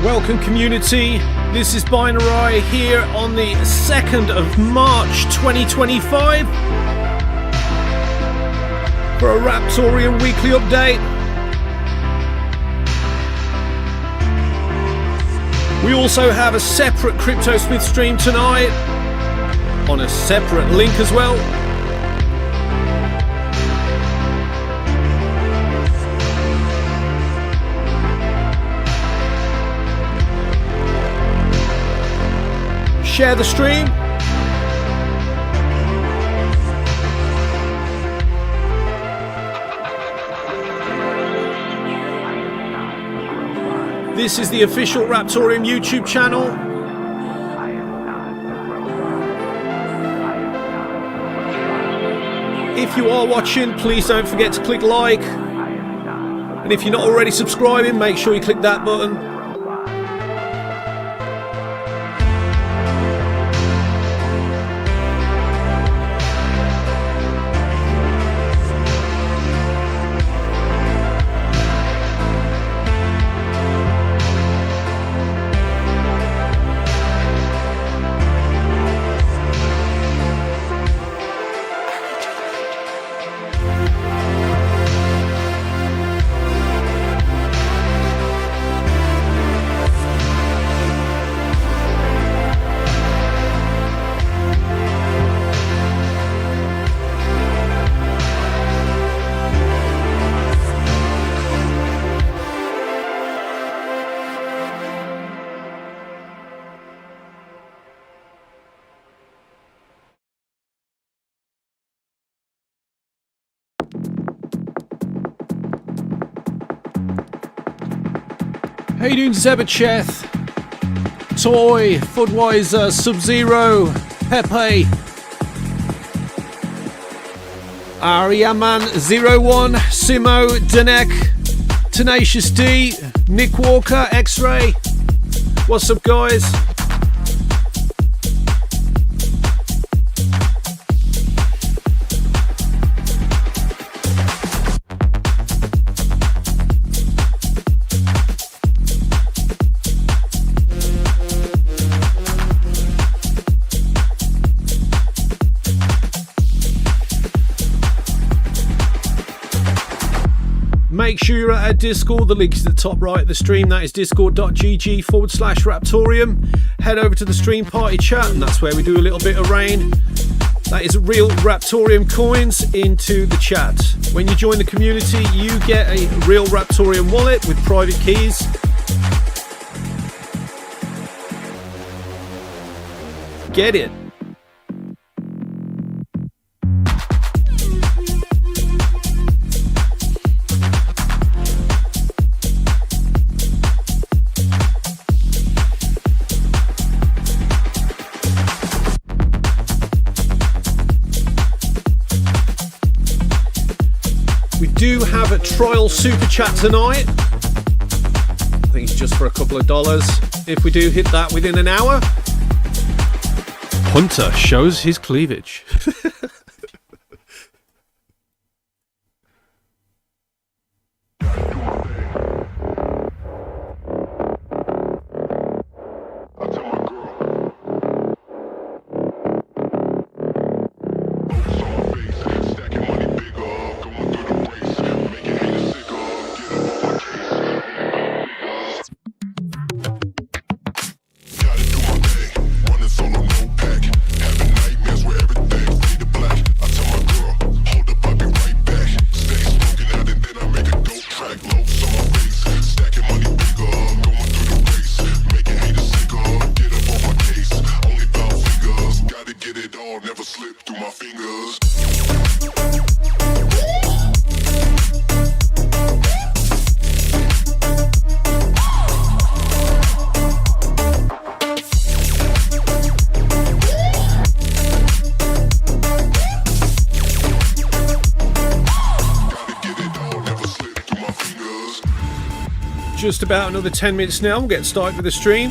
Welcome community, this is Binarai here on the 2nd of March 2025 for a Raptoreum weekly update. We also have a separate CryptoSmith stream tonight on a separate link as well. Share the stream. This is the official Raptoreum YouTube channel. If you are watching, please don't forget to click like. And if you're not already subscribing, make sure you click that button. How you doing, Zebacheth, Toy, Foodwiser, Sub-Zero, Pepe, Ariaman01, Simo, Danek, Tenacious D, Nick Walker, X-Ray. What's up, guys? Make sure you're at our Discord. The link is at the top right of the stream. That is discord.gg/Raptoreum. Head over to the stream party chat, and that's where we do a little bit of rain. That is real Raptoreum coins into the chat. When you join the community, you get a real Raptoreum wallet with private keys. Get it. Do have a trial super chat tonight. I think it's just for a couple of dollars. If we do hit that within an hour, Hunter shows his cleavage. Just about another 10 minutes now. We'll get started with the stream.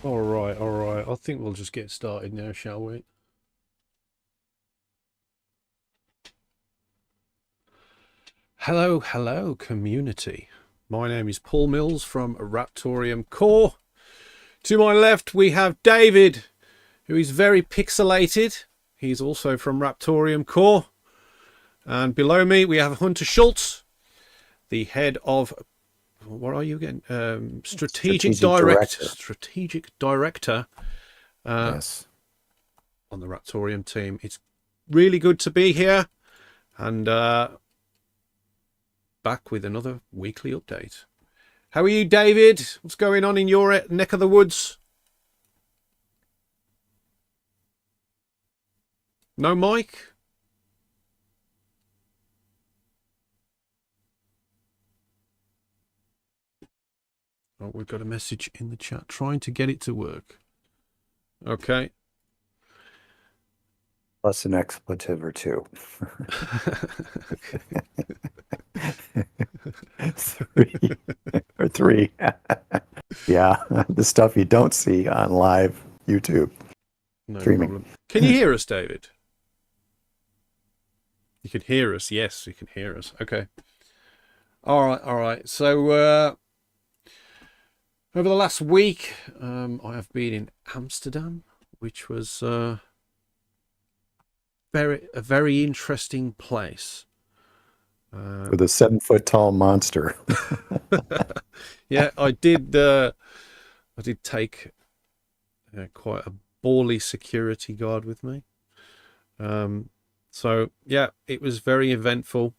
All right, all right. I think we'll just get started now, shall we? Hello, hello, community. My name is Paul Mills from Raptoreum Core. To my left, we have David, who is very pixelated. He's also from Raptoreum Core. And below me, we have Hunter Schultz, the head of, what are you again? Strategic Director. Yes. On the Raptoreum team. It's really good to be here and back with another weekly update. How are you, David? What's going on in your neck of the woods? No mic? Oh, we've got a message in the chat trying to get it to work. Okay. Plus an expletive or two. Three. Yeah, the stuff you don't see on live YouTube. No streaming. problem. Can you hear us, David? You can hear us. Yes, you can hear us. Okay. All right, all right. So over the last week, I have been in Amsterdam, which was a very interesting place. With a 7-foot-tall monster. Yeah, I did take quite a bally security guard with me. So yeah, it was very eventful.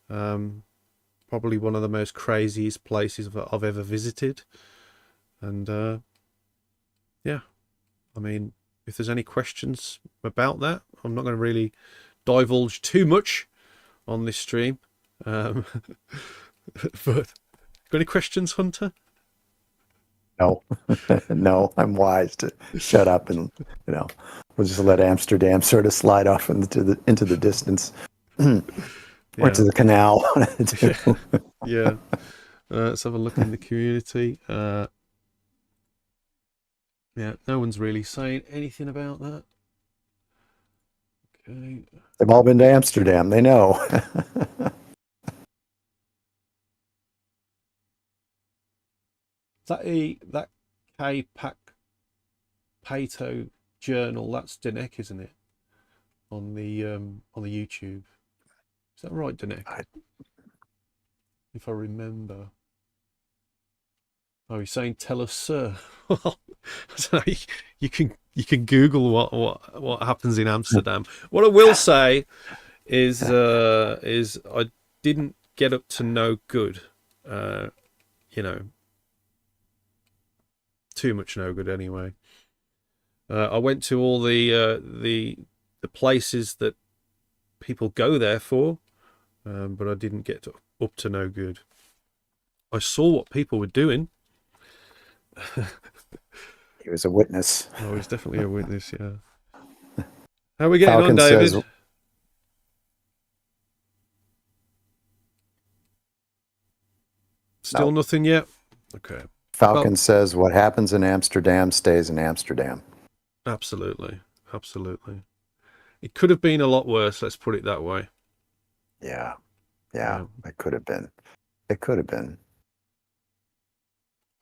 Probably one of the most craziest places I've ever visited. And yeah, I mean, if there's any questions about that, I'm not going to really divulge too much on this stream. But got any questions, Hunter? No, no, I'm wise to shut up and, we'll just let Amsterdam sort of slide off into the distance. Or to the canal. Yeah. Let's have a look in the community. Yeah, no one's really saying anything about that. Okay. They've all been to Amsterdam. They know. That K-Pac Pato journal, that's Danek, isn't it? On the YouTube. Is that right, Danek? If I remember. Oh, he's saying tell us, sir. Well, you can Google what happens in Amsterdam. What I will say is I didn't get up to no good. Too much no good anyway. I went to all the places that people go there for, but I didn't get up to no good. I saw what people were doing. He was a witness. Oh, he's definitely a witness, yeah. How are we getting on, David? Still nothing yet? Okay. Falcon says what happens in Amsterdam stays in Amsterdam. Absolutely. Absolutely. It could have been a lot worse, let's put it that way. Yeah. It could have been. It could have been.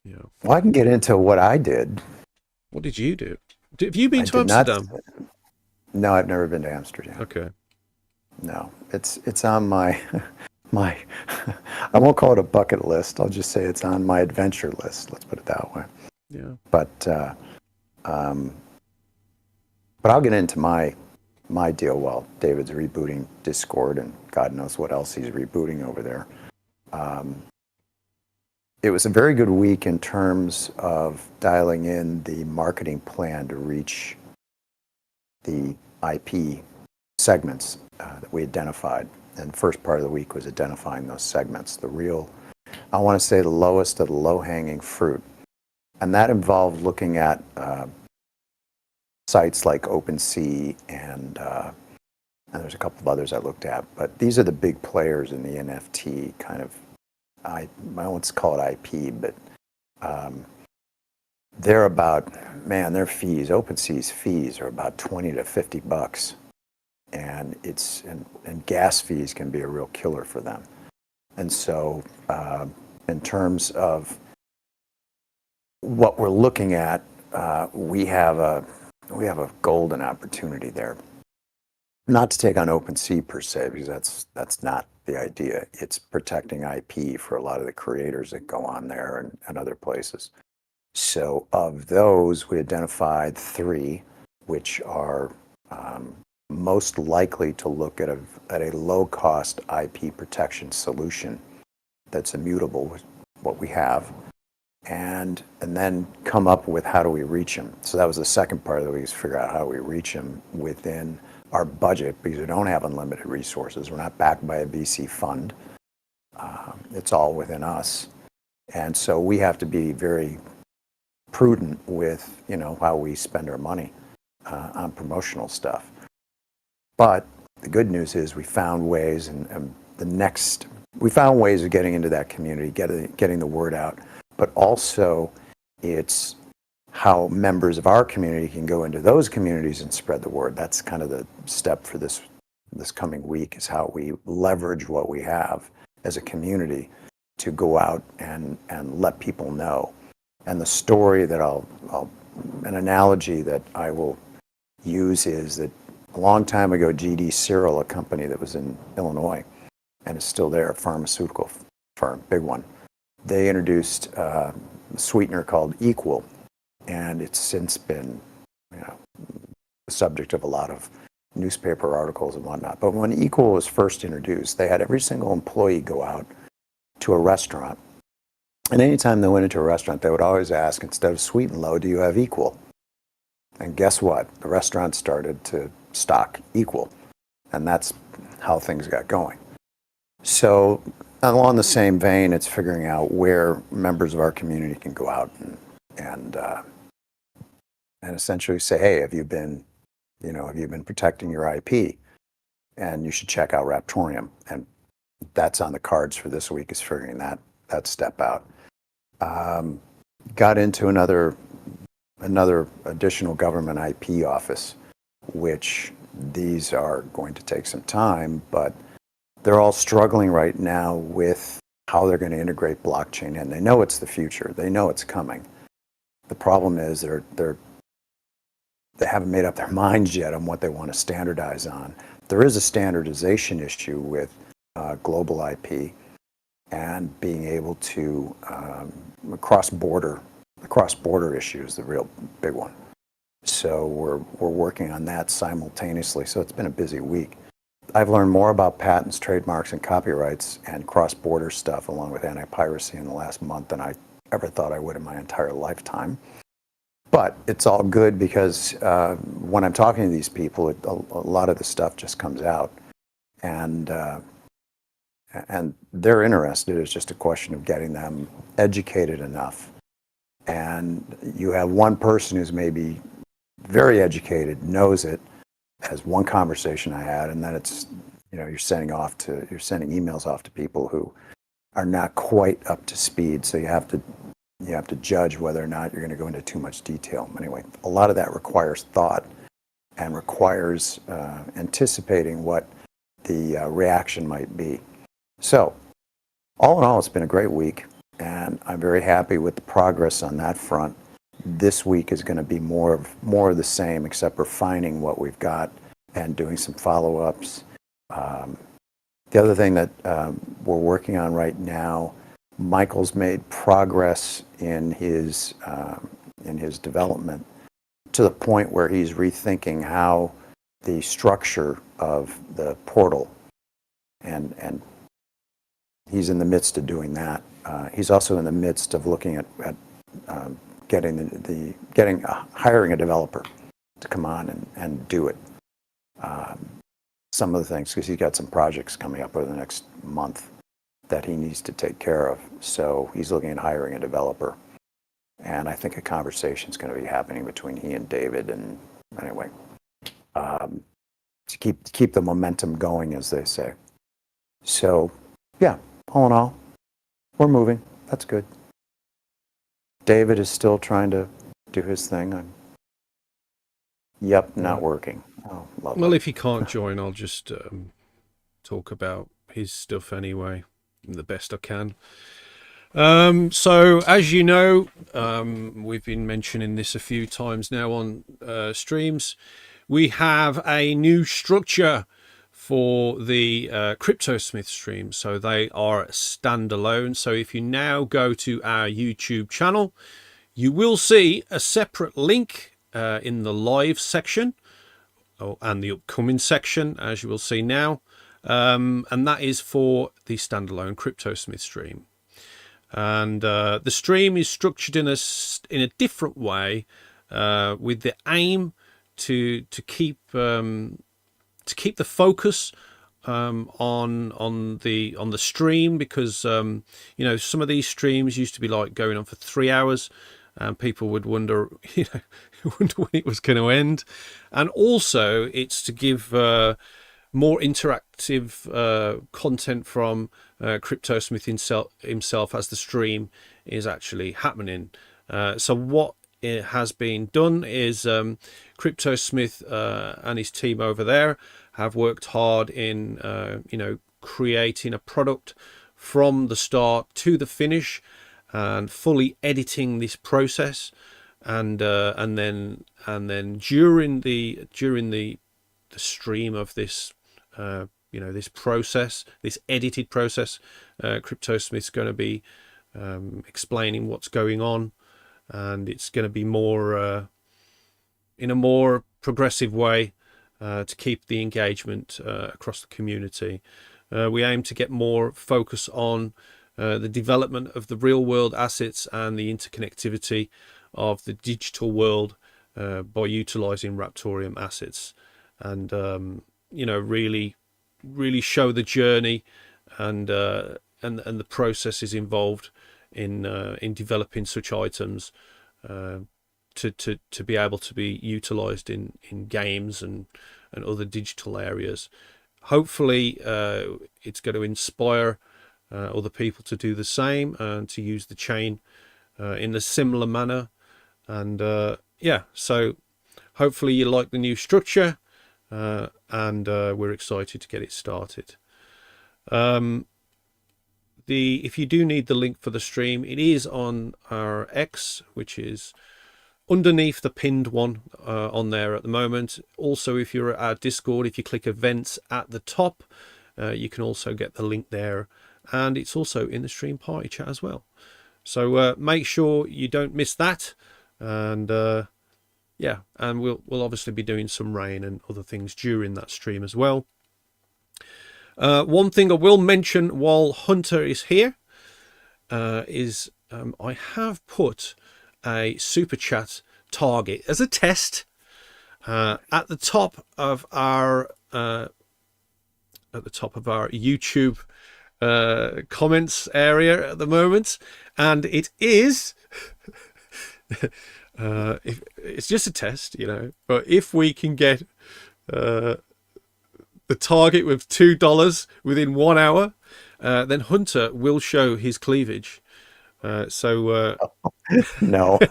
Yeah. Well, I can get into what I did. What did you do? Have you been to Amsterdam? No, I've never been to Amsterdam. Okay. No, it's on my I won't call it a bucket list. I'll just say it's on my adventure list. Let's put it that way. Yeah. But I'll get into my deal while David's rebooting Discord and God knows what else he's rebooting over there. It was a very good week in terms of dialing in the marketing plan to reach the IP segments that we identified. And the first part of the week was identifying those segments, I want to say the lowest of the low-hanging fruit. And that involved looking at sites like OpenSea and there's a couple of others I looked at. But these are the big players in the NFT kind of, I won't call it IP, but they're about, man, their fees, OpenSea's fees are about $20 to $50. And and gas fees can be a real killer for them. And so in terms of what we're looking at, we have a golden opportunity there. Not to take on OpenSea per se, because that's not the idea. It's protecting IP for a lot of the creators that go on there and other places. So of those, we identified 3, which are most likely to look at a low-cost IP protection solution that's immutable with what we have, and then come up with how do we reach them. So that was the second part of it, was figure out how we reach them within our budget, because we don't have unlimited resources. We're not backed by a VC fund. It's all within us. And so we have to be very prudent with, how we spend our money on promotional stuff. But the good news is we found ways, we found ways of getting into that community, getting the word out, but also it's how members of our community can go into those communities and spread the word. That's kind of the step for this coming week, is how we leverage what we have as a community to go out and let people know. And the story that an analogy that I will use is that a long time ago, GD Searle, a company that was in Illinois and is still there, a pharmaceutical firm, big one, they introduced a sweetener called Equal, and it's since been, the subject of a lot of newspaper articles and whatnot. But when Equal was first introduced, they had every single employee go out to a restaurant, and anytime they went into a restaurant, they would always ask, instead of sweet and low, do you have Equal? And guess what? The restaurant started to stock Equal, and that's how things got going. So along the same vein, it's figuring out where members of our community can go out and essentially say, hey, have you been protecting your IP? And you should check out Raptoreum. And that's on the cards for this week, is figuring that step out. Got into another additional government IP office, which these are going to take some time, but they're all struggling right now with how they're going to integrate blockchain in. They know it's the future. They know it's coming. The problem is they haven't made up their minds yet on what they want to standardize on. There is a standardization issue with global IP and being able to cross-border issue is the real big one. So we're working on that simultaneously. So it's been a busy week. I've learned more about patents, trademarks, and copyrights and cross-border stuff along with anti-piracy in the last month than I ever thought I would in my entire lifetime. But it's all good, because when I'm talking to these people, a lot of the stuff just comes out, and they're interested. It's just a question of getting them educated enough. And you have one person who's maybe very educated, knows it, as one conversation I had, and then it's, you're sending emails off to people who are not quite up to speed. So you have to judge whether or not you're going to go into too much detail. Anyway, a lot of that requires thought and requires anticipating what the reaction might be. So all in all, it's been a great week, and I'm very happy with the progress on that front. This week is going to be more of the same, except refining what we've got and doing some follow-ups. The other thing that we're working on right now, Michael's made progress in his development to the point where he's rethinking how the structure of the portal, and he's in the midst of doing that. He's also in the midst of looking at hiring a developer to come on and do it. Some of the things, because he's got some projects coming up over the next month that he needs to take care of. So he's looking at hiring a developer. And I think a conversation is going to be happening between he and David. And anyway, to keep the momentum going, as they say. So yeah, all in all, we're moving. That's good. David is still trying to do his thing. Yep, not working. Oh, lovely. Well, if he can't join, I'll just talk about his stuff anyway, the best I can. So, as you know, we've been mentioning this a few times now on streams. We have a new structure for the CryptoSmith streams. So they are standalone. So if you now go to our YouTube channel, you will see a separate link in the live section and the upcoming section, as you will see now. And that is for the standalone CryptoSmith stream. And the stream is structured in a different way, with the aim to keep the focus on the stream, because you know, some of these streams used to be like going on for 3 hours, and people would wonder, you know, wonder when it was going to end. And also, it's to give more interactive content from CryptoSmith himself as the stream is actually happening. So what it has been done is CryptoSmith and his team over there have worked hard in you know, creating a product from the start to the finish, and fully editing this process, and then during the stream of this you know, this process, this edited process, CryptoSmith's going to be explaining what's going on, and it's going to be more in a more progressive way to keep the engagement across the community. We aim to get more focus on the development of the real world assets and the interconnectivity of the digital world by utilizing Raptoreum assets, and you know, really show the journey and the processes involved in developing such items to be able to be utilized in games and other digital areas. Hopefully it's going to inspire other people to do the same and to use the chain in a similar manner. And yeah, so hopefully you like the new structure, and we're excited to get it started. If you do need the link for the stream, it is on our X, which is underneath the pinned one on there at the moment. Also, if you're at our Discord, if you click events at the top, you can also get the link there, and it's also in the stream party chat as well. So make sure you don't miss that. And yeah, and we'll obviously be doing some rain and other things during that stream as well. One thing I will mention while Hunter is here is I have put a super chat target as a test at the top of our YouTube comments area at the moment, and it is it's just a test, you know, but if we can get the target with $2 within 1 hour, then Hunter will show his cleavage. No,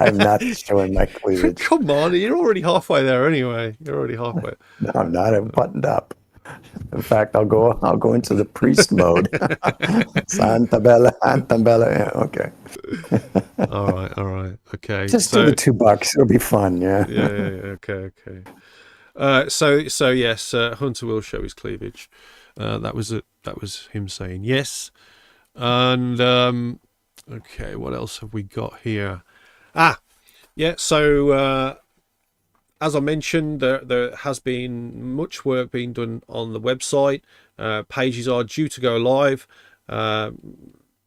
I'm not showing my cleavage. Come on, you're already halfway there anyway. You're already halfway. No, I'm not. I'm buttoned up. In fact, I'll go into the priest mode. Santa Bella, Santa Bella. Yeah, okay. all right, okay. Just do the $2. It'll be fun. Yeah. Yeah. Okay. So yes, Hunter will show his cleavage. That was him saying yes. And okay, what else have we got here? Yeah. So as I mentioned, there has been much work being done on the website. Pages are due to go live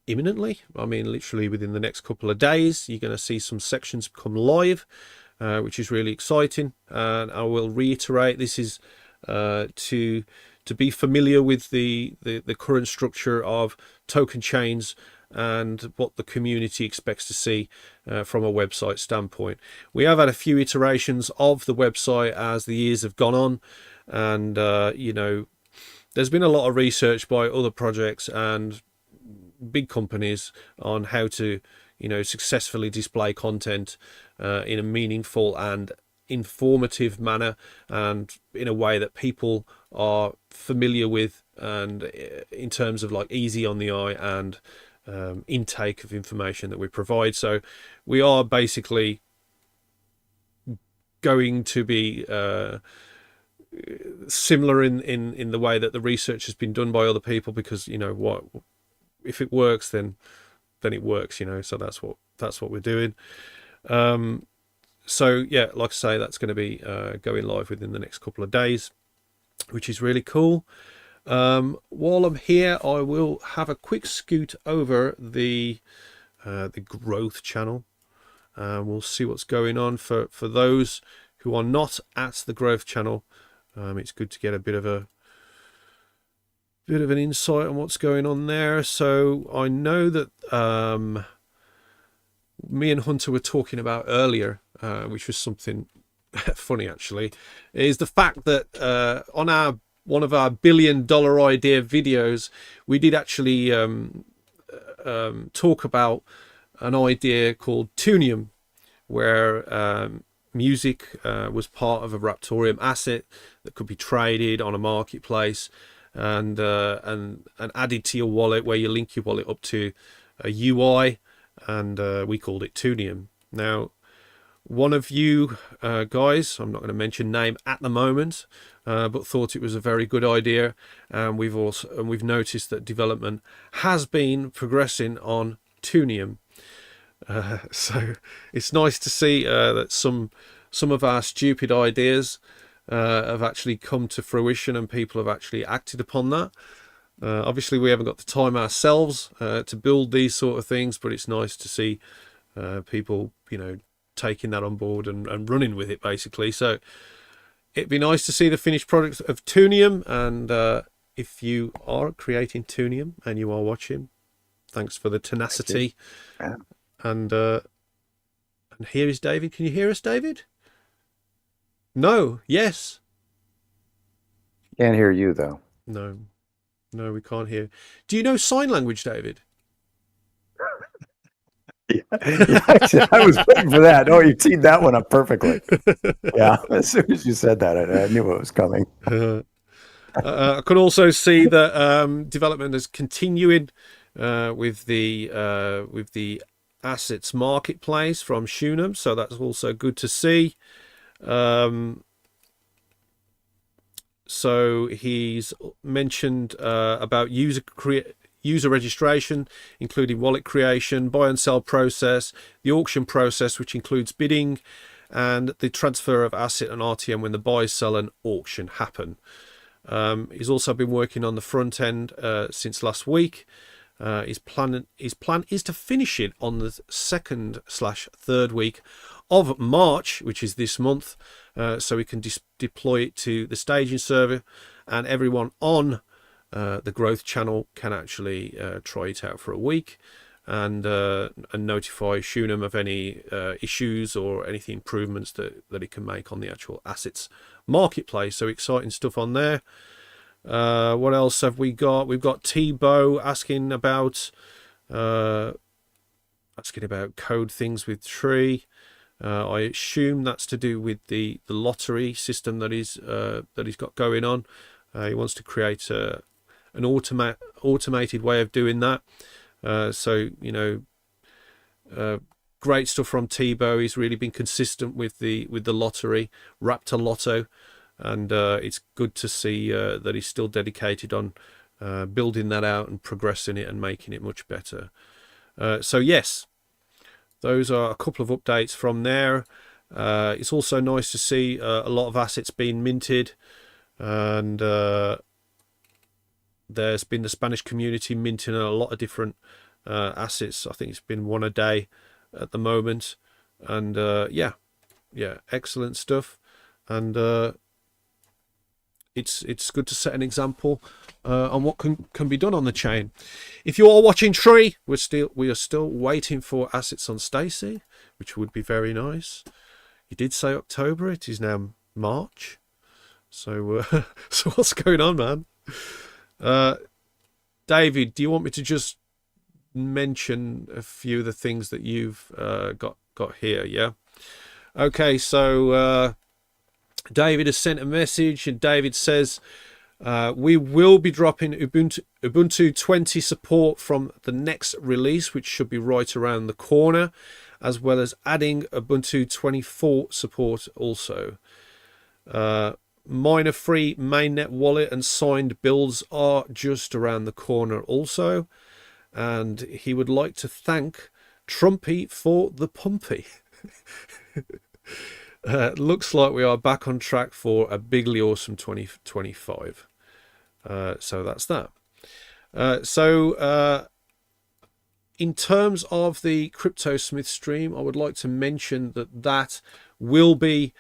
imminently. I mean, literally within the next couple of days, you're going to see some sections come live, which is really exciting. And I will reiterate, this is to be familiar with the current structure of token chains and what the community expects to see from a website standpoint. We have had a few iterations of the website as the years have gone on, and you know, there's been a lot of research by other projects and big companies on how to, you know, successfully display content in a meaningful and informative manner, and in a way that people are familiar with, and in terms of like easy on the eye and intake of information that we provide. So we are basically going to be similar in the way that the research has been done by other people, because you know what, if it works, then it works, you know. So that's what we're doing. So yeah, like I say, that's going to be going live within the next couple of days, which is really cool. While I'm here, I will have a quick scoot over the growth channel. We'll see what's going on for those who are not at the growth channel. It's good to get a bit of an insight on what's going on there. So I know that me and Hunter were talking about earlier, which was something funny actually, is the fact that on one of our $1 billion idea videos, we did actually talk about an idea called Tunium, where music was part of a Raptoreum asset that could be traded on a marketplace and added to your wallet, where you link your wallet up to a UI, and we called it Tunium. Now, one of you guys, I'm not going to mention name at the moment, but thought it was a very good idea, and we've noticed that development has been progressing on Tunium. So it's nice to see that some of our stupid ideas have actually come to fruition, and people have actually acted upon that. Obviously, we haven't got the time ourselves to build these sort of things, but it's nice to see people, you know, taking that on board and running with it, basically. So it'd be nice to see the finished product of Tunium. And if you are creating Tunium and you are watching, thanks for the tenacity. Yeah. And here is David. Can you hear us, David? No. Yes. Can't hear you though. No, we can't hear. Do you know sign language, David? Yeah, I was waiting for that. Oh, you teed that one up perfectly. Yeah, as soon as you said that, I knew it was coming. I can also see that development is continuing with the assets marketplace from Shunem, so that's also good to see. So he's mentioned about user registration, including wallet creation, buy and sell process, the auction process, which includes bidding, and the transfer of asset and RTM when the buy, sell, and auction happen. He's also been working on the front end since last week. His plan is to finish it on the 2nd/3rd week of March, which is this month, so we can deploy it to the staging server, and everyone on the growth channel can actually try it out for a week and notify Shunem of any issues or any improvements that it can make on the actual assets marketplace. So exciting stuff on there. What else have we got? We've got T-Bow asking about code things with Tree. I assume that's to do with the lottery system that he's got going on. He wants to create an automated way of doing that. So, you know, great stuff from T-Bow. He's really been consistent with the lottery, Raptor Lotto, and it's good to see that he's still dedicated on building that out and progressing it and making it much better. So yes, those are a couple of updates from there. It's also nice to see a lot of assets being minted, and there's been the Spanish community minting a lot of different assets. I think it's been one a day at the moment, and yeah, excellent stuff. And it's good to set an example on what can be done on the chain. If you are watching Tree, we are still waiting for assets on Stacy, which would be very nice. You did say October. It is now March. So so what's going on, man? David, do you want me to just mention a few of the things that you've got here? Yeah. Okay, so David has sent a message, and David says we will be dropping Ubuntu 20 support from the next release, which should be right around the corner, as well as adding Ubuntu 24 support also. Miner free mainnet wallet and signed builds are just around the corner also. And he would like to thank Trumpy for the pumpy. Looks like we are back on track for a bigly awesome 2025. So that's that. In terms of the CryptoSmith stream, I would like to mention that will be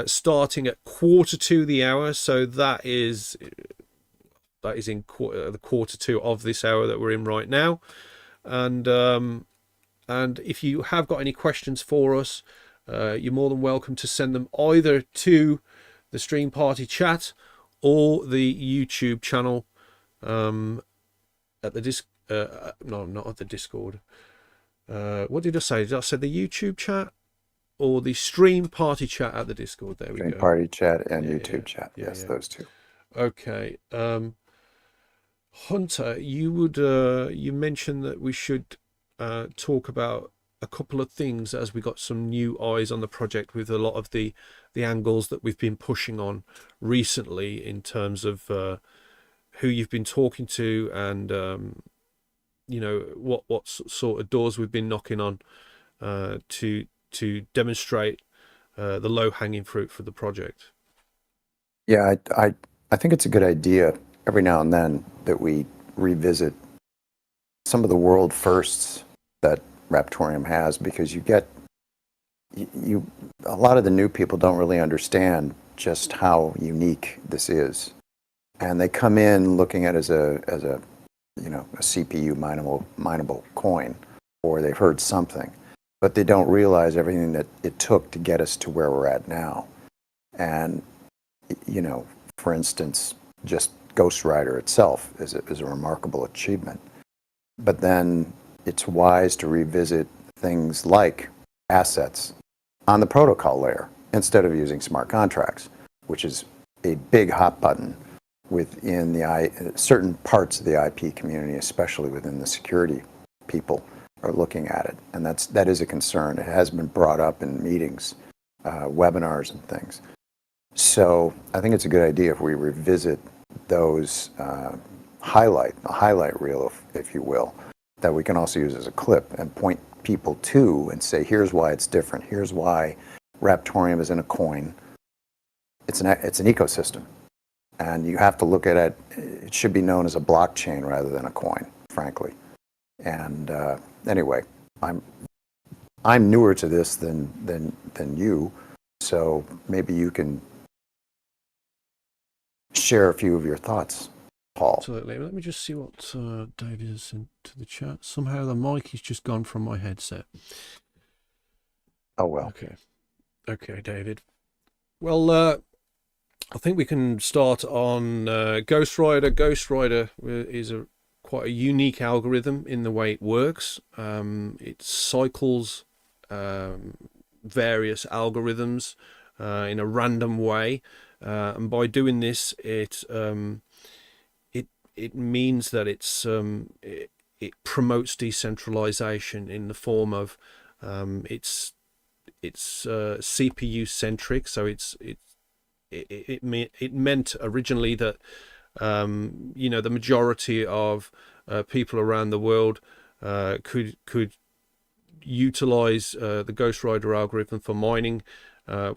starting at 1/4 the hour. So that is in the 1/4 of this hour that we're in right now. And if you have got any questions for us, you're more than welcome to send them either to the Stream Party chat or the YouTube channel at the no, not at the Discord. What did I say? Did I say the YouTube chat or the Stream Party chat at the Discord? There we go. Stream Party chat and YouTube chat. Yes, those two. Okay. Hunter, you mentioned that we should talk about a couple of things as we got some new eyes on the project with a lot of the angles that we've been pushing on recently in terms of who you've been talking to and what sort of doors we've been knocking on to demonstrate the low-hanging fruit for the project. Yeah, I think it's a good idea every now and then that we revisit some of the world firsts that Raptoreum has, because a lot of the new people don't really understand just how unique this is, and they come in looking at it as a CPU mineable coin, or they've heard something, but they don't realize everything that it took to get us to where we're at now. And for instance, just Ghost Rider itself is a remarkable achievement. But then it's wise to revisit things like assets on the protocol layer instead of using smart contracts, which is a big hot button within certain parts of the IP community, especially within the security people are looking at it. And that is a concern. It has been brought up in meetings, webinars and things. So I think it's a good idea if we revisit those highlight reel, if you will, that we can also use as a clip and point people to and say, here's why it's different. Here's why Raptoreum isn't a coin. It's an ecosystem. And you have to look at it. It should be known as a blockchain rather than a coin, frankly. And anyway, I'm newer to this than you, so maybe you can share a few of your thoughts, Paul. Absolutely. Let me just see what David has sent to the chat. Somehow the mic has just gone from my headset. Oh, well. Okay, David. Well, I think we can start on Ghost Rider. Ghost Rider is quite a unique algorithm in the way it works. It cycles various algorithms in a random way. And by doing this, it means that it promotes decentralization in the form of it's CPU centric. So it meant originally that the majority of people around the world could utilize the Ghost Rider algorithm for mining.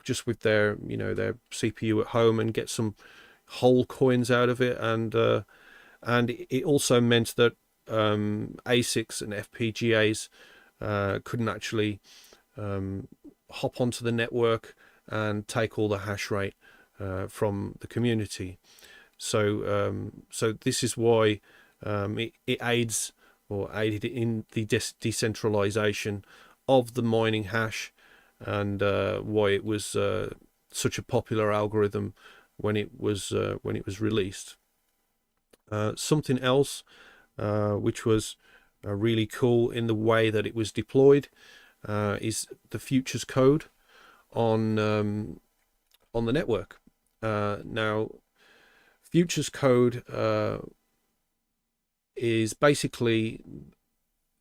Just with their CPU at home and get some whole coins out of it, and it also meant that ASICs and FPGAs couldn't actually hop onto the network and take all the hash rate from the community. So this is why it aids or aided in the decentralization of the mining hash, and why it was such a popular algorithm when it was released. Something else which was really cool in the way that it was deployed is the futures code. on the network. Now, futures code is basically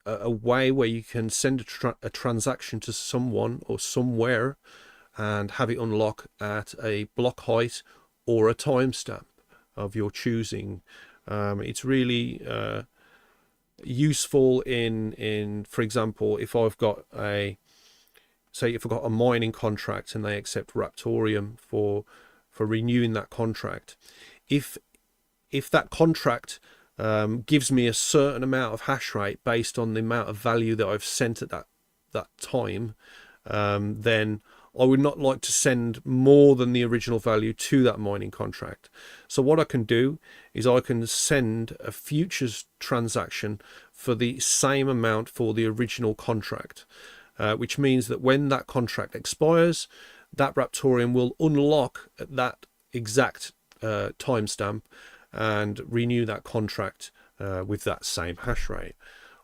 a way where you can send a transaction to someone or somewhere and have it unlock at a block height or a timestamp of your choosing. It's really useful in, for example, if I've got a mining contract and they accept Raptoreum for renewing that contract, if that contract gives me a certain amount of hash rate based on the amount of value that I've sent at that time, then I would not like to send more than the original value to that mining contract. So what I can do is I can send a futures transaction for the same amount for the original contract, which means that when that contract expires, that Raptoreum will unlock at that exact timestamp and renew that contract with that same hash rate.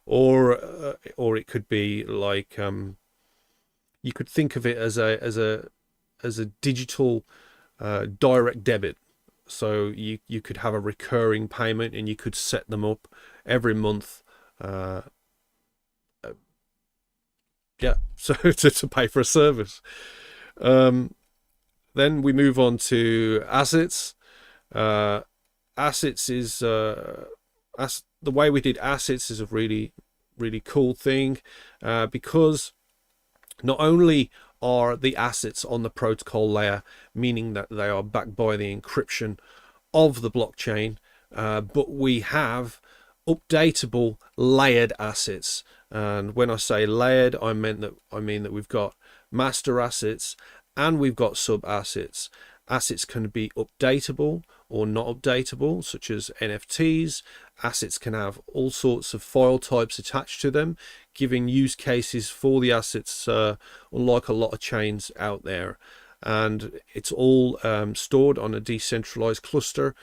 Or it could be like, you could think of it as a digital direct debit. So you could have a recurring payment, and you could set them up every month. So to pay for a service. Then we move on to assets. Assets is the way we did assets is a really, really cool thing, because not only are the assets on the protocol layer, meaning that they are backed by the encryption of the blockchain, but we have updatable layered assets. And when I say layered, I mean that we've got master assets and we've got sub assets. Assets can be updatable or not updatable, such as NFTs. Assets can have all sorts of file types attached to them, giving use cases for the assets, unlike a lot of chains out there. And it's all stored on a decentralized cluster,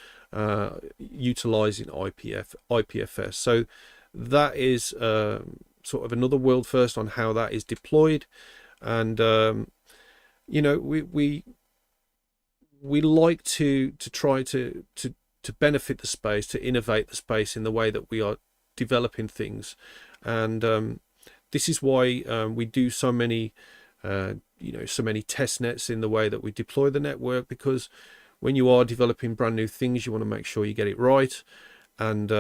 utilizing IPFS. So that is sort of another world first on how that is deployed. And we like to try to benefit the space, to innovate the space in the way that we are developing things. And this is why we do so many test nets in the way that we deploy the network, because when you are developing brand new things, you want to make sure you get it right. And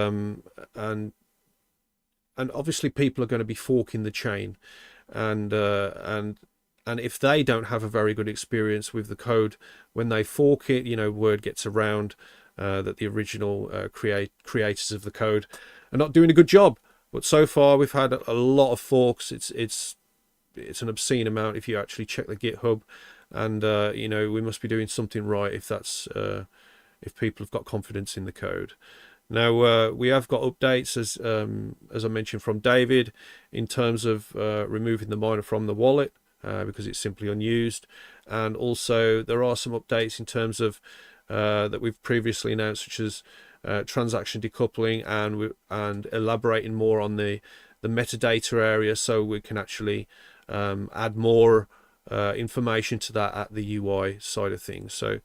obviously people are going to be forking the chain, and if they don't have a very good experience with the code when they fork it, word gets around that the original creators of the code are not doing a good job. But so far we've had a lot of forks. It's an obscene amount if you actually check the GitHub, and we must be doing something right if people have got confidence in the code. Now we have got updates, as I mentioned, from David, in terms of removing the miner from the wallet, because it's simply unused. And also there are some updates in terms of that we've previously announced, such as transaction decoupling, and elaborating more on the metadata area, so we can actually add more information to that at the UI side of things. So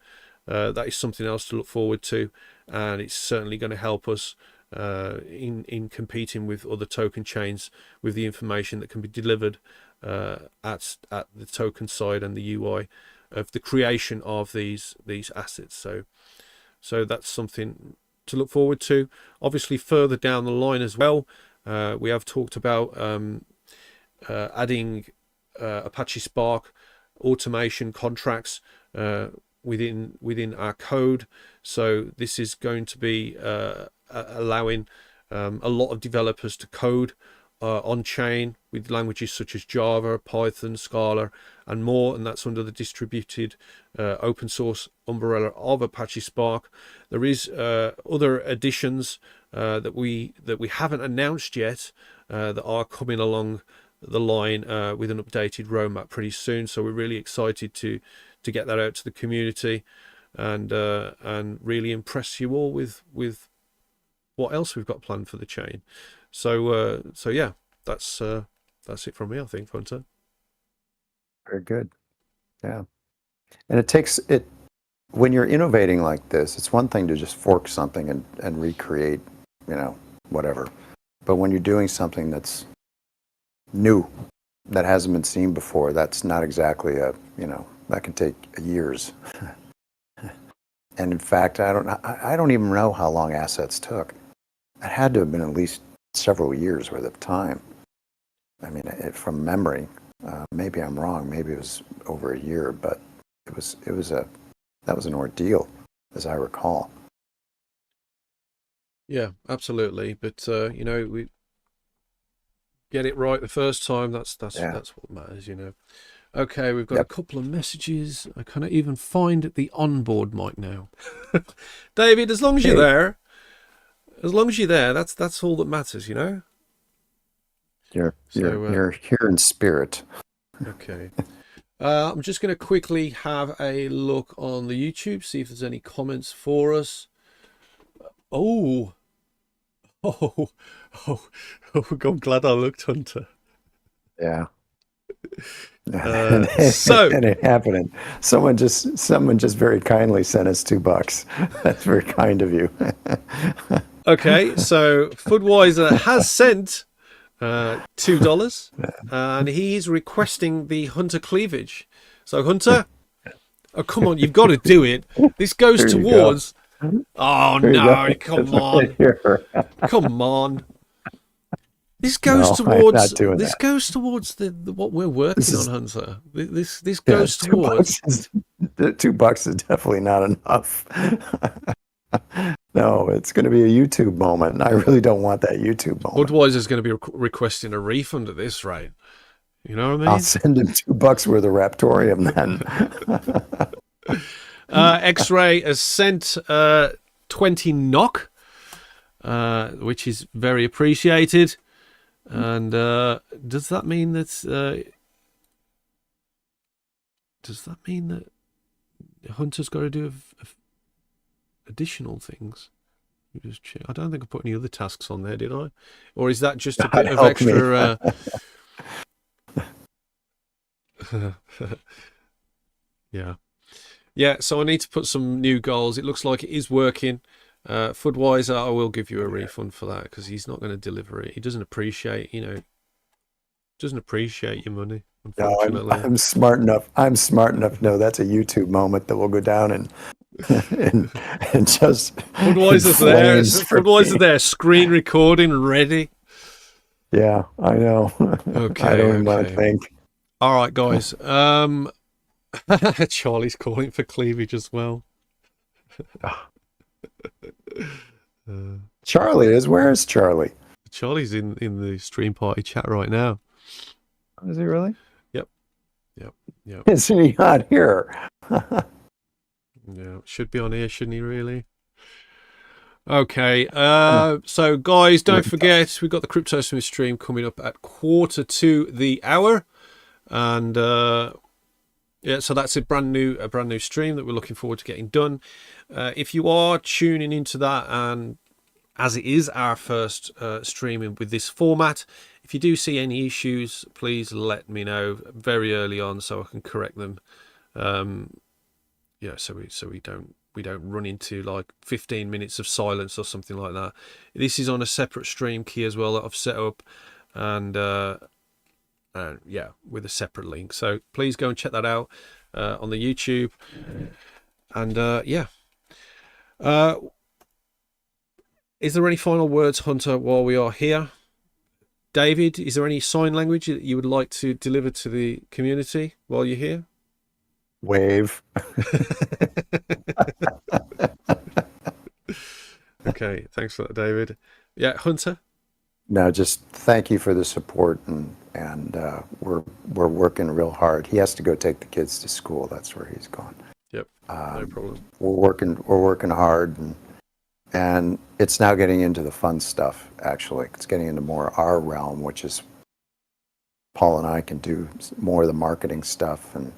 that is something else to look forward to, and it's certainly going to help us in competing with other token chains with the information that can be delivered at the token side and the UI of the creation of these assets. So that's something to look forward to. Obviously further down the line as well, we have talked about adding Apache Spark automation contracts within our code. So this is going to be allowing a lot of developers to code on chain with languages such as Java, Python, Scala, and more, and that's under the distributed open source umbrella of Apache Spark. There is other additions that we haven't announced yet that are coming along the line with an updated roadmap pretty soon. So we're really excited to get that out to the community, and really impress you all with what else we've got planned for the chain. So yeah, that's it from me, I think, Hunter. Very good. Yeah. And it takes it when you're innovating like this, it's one thing to just fork something and recreate, whatever. But when you're doing something that's new, that hasn't been seen before, that's not exactly that can take years. And in fact, I don't even know how long assets took. It had to have been at least several years worth of time. I mean, from memory, maybe I'm wrong. Maybe it was over a year, but that was an ordeal, as I recall. Yeah, absolutely. But we get it right the first time. That's what matters. Okay, we've got a couple of messages. I cannot even find the onboard mic now. David, as long as you're there, that's all that matters. You're here in spirit. Okay. I'm just going to quickly have a look on the YouTube, see if there's any comments for us. Oh, I'm glad I looked, Hunter. Yeah. So and it happened. Someone just very kindly sent us $2. That's very kind of you. Okay, so Foodwiser has sent $2, and he's requesting the Hunter cleavage. So Hunter, oh come on, you've got to do it. This goes towards. Oh no! Come on, come on. This goes towards. This goes towards the what we're working on, Hunter. This goes towards. The $2 is definitely not enough. No, it's going to be a YouTube moment. I really don't want that YouTube moment. Budweiser's going to be requesting a refund at this rate. You know what I mean? I'll send him $2 worth of Raptoreum then. X-Ray has sent 20 NOK, which is very appreciated. And does that mean that Hunter's got to do additional things? Just check. I don't think I put any other tasks on there, did I? Or is that just a bit of extra? Yeah. So I need to put some new goals. It looks like it is working. Foodwiser, I will give you a refund for that because he's not going to deliver it. He doesn't appreciate, your money. Unfortunately, no, I'm smart enough. To know that's a YouTube moment that will go down and just. Foodwiser's there, screen recording ready. Yeah, I know. Okay, I don't even want to think. All right, guys. Charlie's calling for cleavage as well. Charlie is. Where is Charlie? Charlie's in the stream party chat right now. Is he really? Yep. Isn't he not here? Yeah, should be on here, shouldn't he? Really? Okay. So guys, don't forget we've got the Crypto Smith stream coming up at 1:45, and so that's a brand new stream that we're looking forward to getting done. If you are tuning into that, and as it is our first streaming with this format, if you do see any issues, please let me know very early on so I can correct them. So we don't run into like 15 minutes of silence or something like that. This is on a separate stream key as well that I've set up, and with a separate link. So please go and check that out on the YouTube. And is there any final words, Hunter, while we are here? David, is there any sign language that you would like to deliver to the community while you're here? Wave. Okay, thanks for that, David. Yeah, Hunter? No, just thank you for the support, and we're working real hard. He has to go take the kids to school. That's where he's gone. Yep, no problem. We're working hard, and it's now getting into the fun stuff. Actually, it's getting into more our realm, which is Paul and I can do more of the marketing stuff, and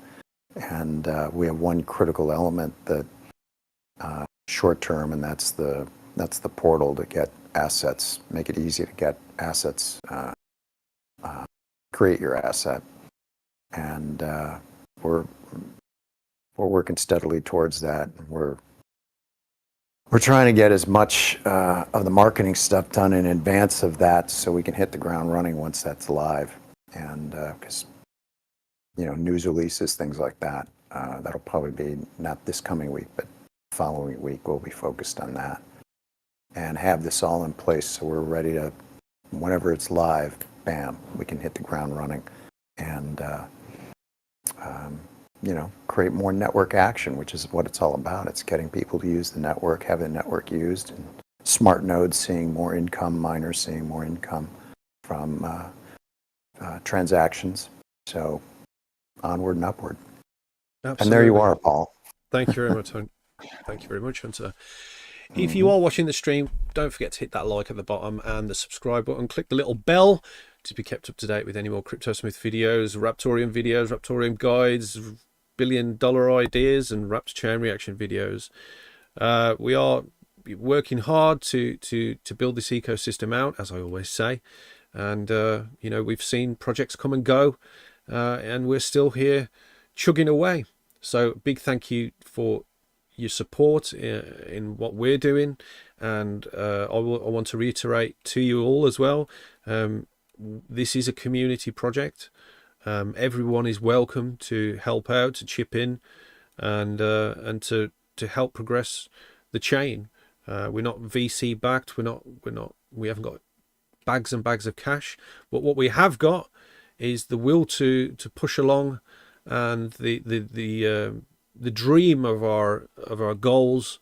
we have one critical element that short term, and that's the portal to get assets, make it easy to get assets, create your asset, and we're we're working steadily towards that. We're trying to get as much of the marketing stuff done in advance of that so we can hit the ground running once that's live. And because, news releases, things like that, that'll probably be not this coming week, but following week we'll be focused on that. And have this all in place so we're ready to, whenever it's live, bam, we can hit the ground running and, create more network action, which is what it's all about. It's getting people to use the network, have the network used, and smart nodes seeing more income, miners seeing more income from transactions. So onward and upward. Absolutely. And there you are, Paul. Thank you very much, Hunter. Thank you very much, Hunter. If you are watching the stream, don't forget to hit that like at the bottom and the subscribe button. Click the little bell to be kept up to date with any more CryptoSmith videos, Raptoreum guides, billion-dollar ideas, and Raps chain reaction videos. We are working hard to build this ecosystem out, as I always say. And, we've seen projects come and go, and we're still here chugging away. So big thank you for your support in what we're doing, and I want to reiterate to you all as well, this is a community project. Everyone is welcome to help out, to chip in, and to help progress the chain. We're not VC backed. We haven't got bags and bags of cash, but what we have got is the will to push along, and the dream of our goals,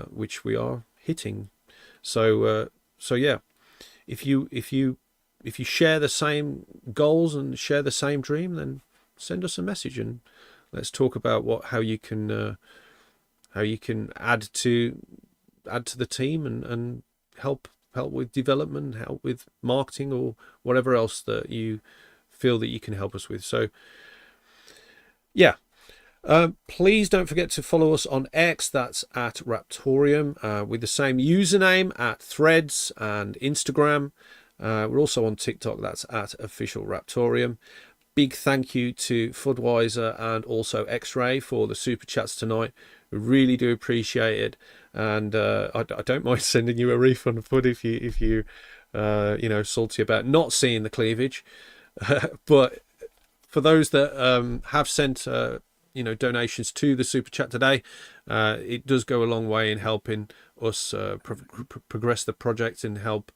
which we are hitting. So yeah, if you share the same goals and share the same dream, then send us a message and let's talk about how you can add to the team and help with development, help with marketing, or whatever else that you feel that you can help us with. So yeah. Please don't forget to follow us on X, that's at Raptoreum, with the same username at Threads and Instagram. We're also on TikTok, that's at Official Raptoreum. Big thank you to Fudweiser and also X-Ray for the super chats tonight. We really do appreciate it, and I don't mind sending you a refund, Fud, if you salty about not seeing the cleavage. But for those that have sent donations to the super chat today, it does go a long way in helping us progress the project and help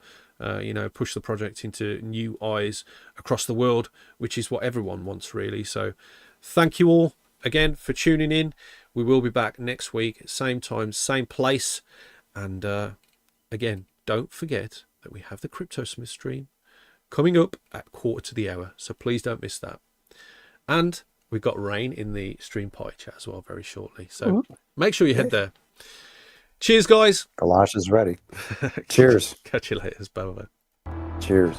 push the project into new eyes across the world, which is what everyone wants, really. So thank you all again for tuning in. We will be back next week, same time, same place. And again, don't forget that we have the CryptoSmith stream coming up at 1:15, so please don't miss that. And we've got Rain in the stream party chat as well very shortly. So make sure you head there. Cheers, guys. Galosh is ready. Cheers. Catch you later. Bye-bye. Cheers.